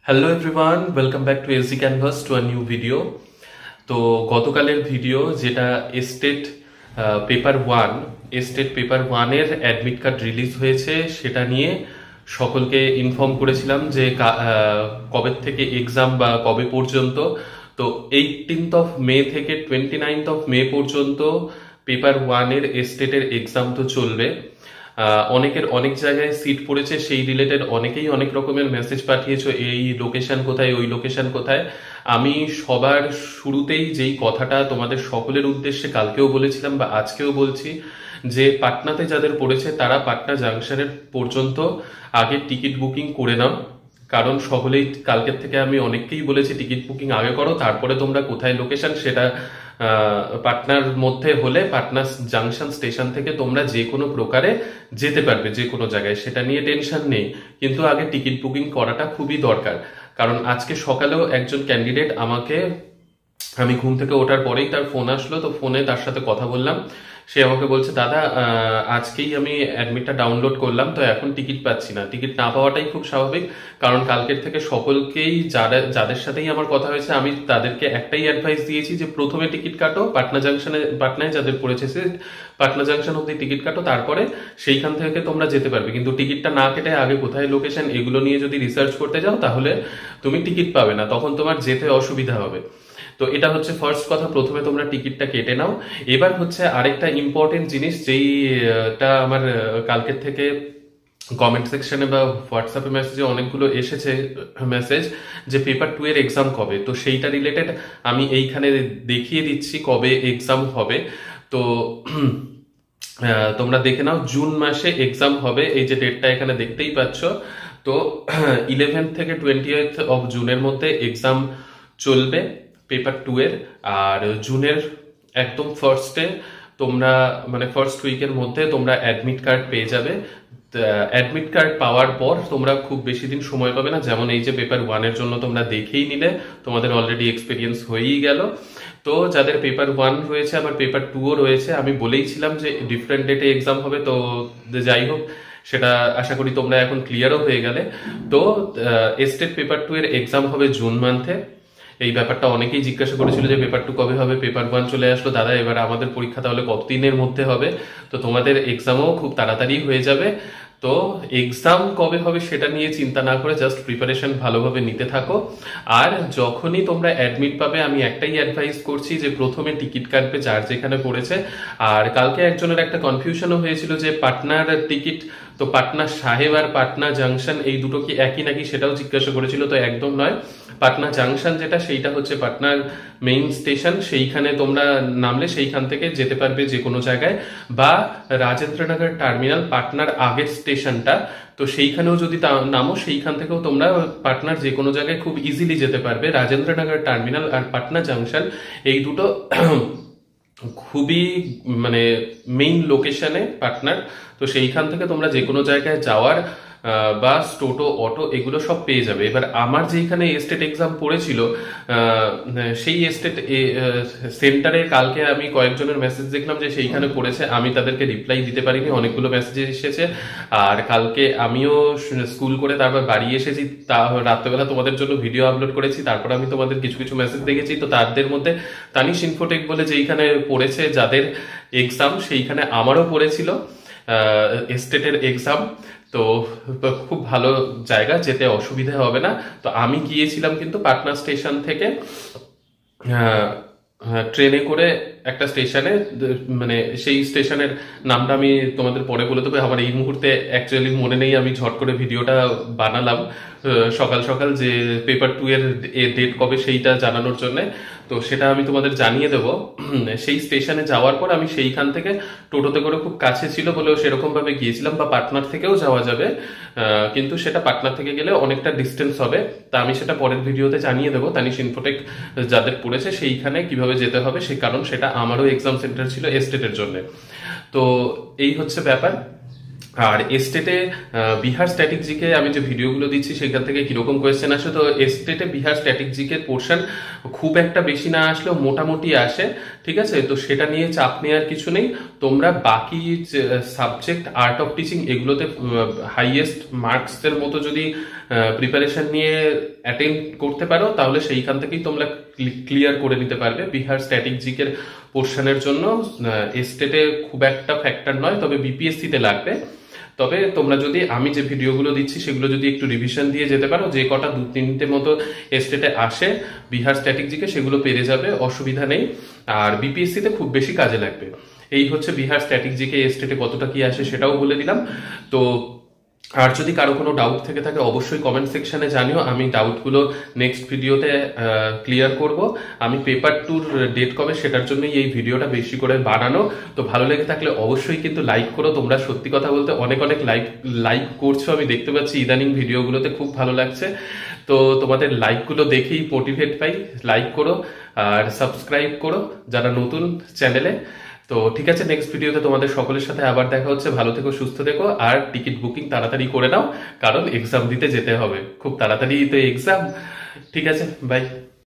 Hello everyone, welcome back to SD canvas to a new video. তো গতকালের video যেটা estate paper ওয়ানের admit card release হয়েছে সেটা নিয়ে সকলকে ইনফর্ম করেছিলাম যে কবে থেকে এক্সাম বা কবে পর্যন্ত। তো 18th অফ মে থেকে 29th অফ মে পর্যন্ত পেপার ওয়ানের এস্টেটের এক্সাম তো চলবে। অনেকের অনেক জায়গায় সিট পড়েছে, সেই রিলেটেড অনেকেই অনেক রকমের মেসেজ পাঠিয়েছো, এই লোকেশন কোথায়, ওই লোকেশন কোথায়। আমি সবার শুরুতেই যেই কথাটা তোমাদের সকলের উদ্দেশ্যে কালকেও বলেছিলাম বা আজকেও বলছি, যে পাটনাতে যাদের পড়েছে তারা পাটনা জাংশনের পর্যন্ত আগে টিকিট বুকিং করে নাও। কারণ সকলেই কালকের থেকে আমি অনেককেই বলেছি টিকিট বুকিং আগে করো, তারপরে তোমরা কোথায় লোকেশন সেটা পাটনার মধ্যে হলে পাটনা জাংশন স্টেশন থেকে তোমরা যে কোনো প্রকারে যেতে পারবে যে কোনো জায়গায়, সেটা নিয়ে টেনশন নেই। কিন্তু আগে টিকিট বুকিং করাটা খুবই দরকার। কারণ আজকে সকালেও একজন ক্যান্ডিডেট আমাকে, আমি ঘুম থেকে ওঠার পরেই তার ফোন আসলো, তো ফোনে তার সাথে কথা বললাম। সে আমাকে বলছে, দাদা আজকেই আমি অ্যাডমিটটা ডাউনলোড করলাম, তো এখন টিকিট পাচ্ছি না। টিকিট না পাওয়াটাই খুব স্বাভাবিক, কারণ কালকের থেকে সকলকেই যাদের সাথেই আমার কথা হয়েছে আমি তাদেরকে একটাই অ্যাডভাইস দিয়েছি যে প্রথমে টিকিট কাটো পাটনা জাংশনে, পাটনায় যাদের পড়েছে সে পাটনা জাংশন অব্দি টিকিট কাটো, তারপরে সেইখান থেকে তোমরা যেতে পারবে। কিন্তু টিকিটটা না কেটে আগে কোথায় লোকেশন এগুলো নিয়ে যদি রিসার্চ করতে যাও তাহলে তুমি টিকিট পাবে না, তখন তোমার যেতে অসুবিধা হবে। তো এটা হচ্ছে ফার্স্ট কথা, প্রথমে তোমরা টিকিটটা কেটে নাও। এবার হচ্ছে আরেকটা ইম্পর্টেন্ট জিনিস, যেইটা আমার কালকের থেকে কমেন্ট সেকশনে বা হোয়াটসঅ্যাপে মেসেজে অনেকগুলো এসেছে মেসেজ, যে পেপার 2 এর এক্সাম কবে। তো সেইটা রিলেটেড আমি এইখানে দেখিয়ে দিচ্ছি কবে এক্সাম হবে। তো তোমরা দেখে নাও, জুন মাসে এক্সাম হবে, এই যে ডেটটা এখানে দেখতেই পাচ্ছ। তো 11 থেকে 20 অফ জুনের মধ্যে এক্সাম চলবে পেপার 2 এর। আর জুনের একদম ফার্স্টে তোমরা, মানে ফার্স্ট উইকের মধ্যে তোমরা অ্যাডমিট কার্ড পেয়ে যাবে। অ্যাডমিট কার্ড পাওয়ার পর তোমরা খুব বেশি দিন সময় পাবে না, যেমন এই যে পেপার 1 এর জন্য তোমরা দেখেই নিলে, তোমাদের অলরেডি এক্সপিরিয়েন্স হয়েই গেল। তো যাদের পেপার 1 রয়েছে আবার পেপার 2ও রয়েছে, আমি বলেইছিলাম যে ডিফারেন্ট ডেটে এক্সাম হবে। তো যাই হোক, সেটা আশা করি তোমরা এখন ক্লিয়ারও হয়ে গেলে। তো এস্টেট পেপার 2 এর এক্সাম হবে জুন মান্থে। এই ব্যাপারটা অনেকেই জিজ্ঞাসা করেছিল যে পেপার 2 কবে হবে, পেপার 1 চলে আসলো দাদা, এবার আমাদের পরীক্ষা তাহলে কতদিনের মধ্যে হবে। তো তোমাদের এক্সামও খুব তাড়াতাড়ি হয়ে যাবে। তো এক্সাম কবে হবে সেটা নিয়ে চিন্তা না করে জাস্ট প্রিপারেশন ভালোভাবে নিতে থাকো। আর যখনই তোমরা অ্যাডমিট পাবে আমি একটাই অ্যাডভাইস করছি যে প্রথমে টিকিট কাটবে যার যেখানে পড়েছে। আর কালকে একজনের একটা কনফিউশনও হয়েছিল যে পাটনার টিকিট, তো পাটনা সাহেব আর পাটনা জাংশন এই দুটো কি একই নাকি সেটাও জিজ্ঞাসা করেছিল। তো একদম নয়, পাটনা জাংশন যেটা সেইটা হচ্ছে পাটনার মেইন স্টেশন, সেইখানে তোমরা নামলে সেইখান থেকে যেতে পারবে যে কোনো জায়গায়। বা রাজেন্দ্রনগর টার্মিনাল পাটনার আগের স্টেশনটা, তো সেইখানেও যদি নামো সেইখান থেকেও তোমরা পাটনার যে কোনো জায়গায় খুব ইজিলি যেতে পারবে। রাজেন্দ্রনগর টার্মিনাল আর পাটনা জাংশন এই দুটো খুবই মানে মেইন লোকেশনে পাটনার। তো সেইখান থেকে তোমরা যে কোনো জায়গায় যাওয়ার বাস, টোটো, অটো এগুলো সব পেয়ে যাবে। এবার আমার যেখানে এস্টেট এক্সাম পড়েছিল সেই এস্টেট সেন্টারে কালকে আমি কয়েকজনের মেসেজ দেখলাম যে সেইখানে পড়েছে, আমি তাদেরকে রিপ্লাই দিতে পারিনি, অনেকগুলো মেসেজ এসেছে। আর কালকে আমিও স্কুল করে তারপর বাড়ি এসেছি, তা রাত্রেবেলা তোমাদের জন্য ভিডিও আপলোড করেছি, তারপর আমি তোমাদের কিছু কিছু মেসেজ দেখেছি। তো তাদের মধ্যে তানিশ ইনফোটেক বলে যেইখানে পড়েছে যাদের এক্সাম, সেইখানে আমারও পড়েছিল এস্টেটের এক্সাম। তো খুব ভালো জায়গা, যেতে অসুবিধা হবে না। তো আমি গিয়েছিলাম কিন্তু পাটনা স্টেশন থেকে ট্রেনে করে একটা স্টেশনে, মানে সেই স্টেশনের নামটা আমি তোমাদের পরে বলে দেবো, আমার এই মুহূর্তে অ্যাকচুয়ালি মনে নেই। আমি ঝট করে ভিডিওটা বানালাম সকাল সকাল, যে পেপার 2 এর ডেট কবে সেইটা জানানোর জন্য। তো সেটা আমি তোমাদের জানিয়ে দেবো। সেই স্টেশনে যাওয়ার পর আমি সেইখান থেকে টোটোতে করে, খুব কাছে ছিল বলেও সেরকম ভাবে গিয়েছিলাম, বা পাটনার থেকেও যাওয়া যাবে, কিন্তু সেটা পাটনার থেকে গেলে অনেকটা ডিস্টেন্স হবে। তা আমি সেটা পরের ভিডিওতে জানিয়ে দেবো, তানিশ ইনফোটেক যাদের পড়েছে সেইখানে কিভাবে যেতে হবে, সে কারণ সেটা আমারও এক্সাম সেন্টার ছিল এস্টেটের জন্য। তো এই হচ্ছে ব্যাপার। আর এস্টেটে বিহার স্ট্যাটিক জিকে আমি যে ভিডিওগুলো দিচ্ছি সেখান থেকে কিরকম কোয়েশ্চেন আসে, তো এস্টেটে বিহার স্ট্যাটিক জিকের পোর্শন খুব একটা বেশি না আসলেও মোটামুটি আসে, ঠিক আছে। তো সেটা নিয়ে চাপ নেওয়ার কিছু নেই। তোমরা বাকি সাবজেক্ট, আর্ট অফ টিচিং এগুলোতে হাইয়েস্ট মার্কস এর মতো যদি প্রিপারেশন নিয়ে অ্যাটেন্ড করতে পারো, তাহলে সেইখান থেকেই তোমরা ক্লিয়ার করে নিতে পারবে। বিহার স্ট্যাটিক জিকের পোর্শনের জন্য এস্টেটে খুব একটা ফ্যাক্টর নয়, তবে বিপিএসসি তে লাগবে। তবে তোমরা যদি আমি যে ভিডিওগুলো দিচ্ছি সেগুলো যদি একটু রিভিশন দিয়ে যেতে পারো, যে কটা 2-3টে মতো এস্টেটে আসে বিহার স্ট্যাটিক জিকে, সেগুলো পেরে যাবে, অসুবিধা নেই। আর বিপিএসসি তে খুব বেশি কাজে লাগবে। এই হচ্ছে বিহার স্ট্যাটিক জিকে এস্টেটে কতটা কি আসে সেটাও বলে দিলাম। তো আর যদি কারো কোনো ডাউট থেকে থাকে অবশ্যই কমেন্ট সেকশনে জানিও, আমি ডাউটগুলো নেক্সট ভিডিওতে ক্লিয়ার করব। আমি পেপার 2 ডেট কবে সেটার জন্যই এই ভিডিওটা বেশি করে বানানো। তো ভালো লেগে থাকলে অবশ্যই কিন্তু লাইক করো। তোমরা সত্যি কথা বলতে অনেক অনেক লাইক করছো, আমি দেখতে পাচ্ছি ইদানিং ভিডিওগুলোতে, খুব ভালো লাগছে। তো তোমাদের লাইকগুলো দেখেই মোটিভেট পাই। লাইক করো আর সাবস্ক্রাইব করো যারা নতুন চ্যানেলে। তো ঠিক আছে, নেক্সট ভিডিওতে তোমাদের সকলের সাথে আবার দেখা হচ্ছে। ভালো থেকো, সুস্থ থেকো, আর টিকিট বুকিং তাড়াতাড়ি করে নাও, কারণ এক্সাম দিতে যেতে হবে খুব তাড়াতাড়ি, তো এক্সাম। ঠিক আছে, বাই।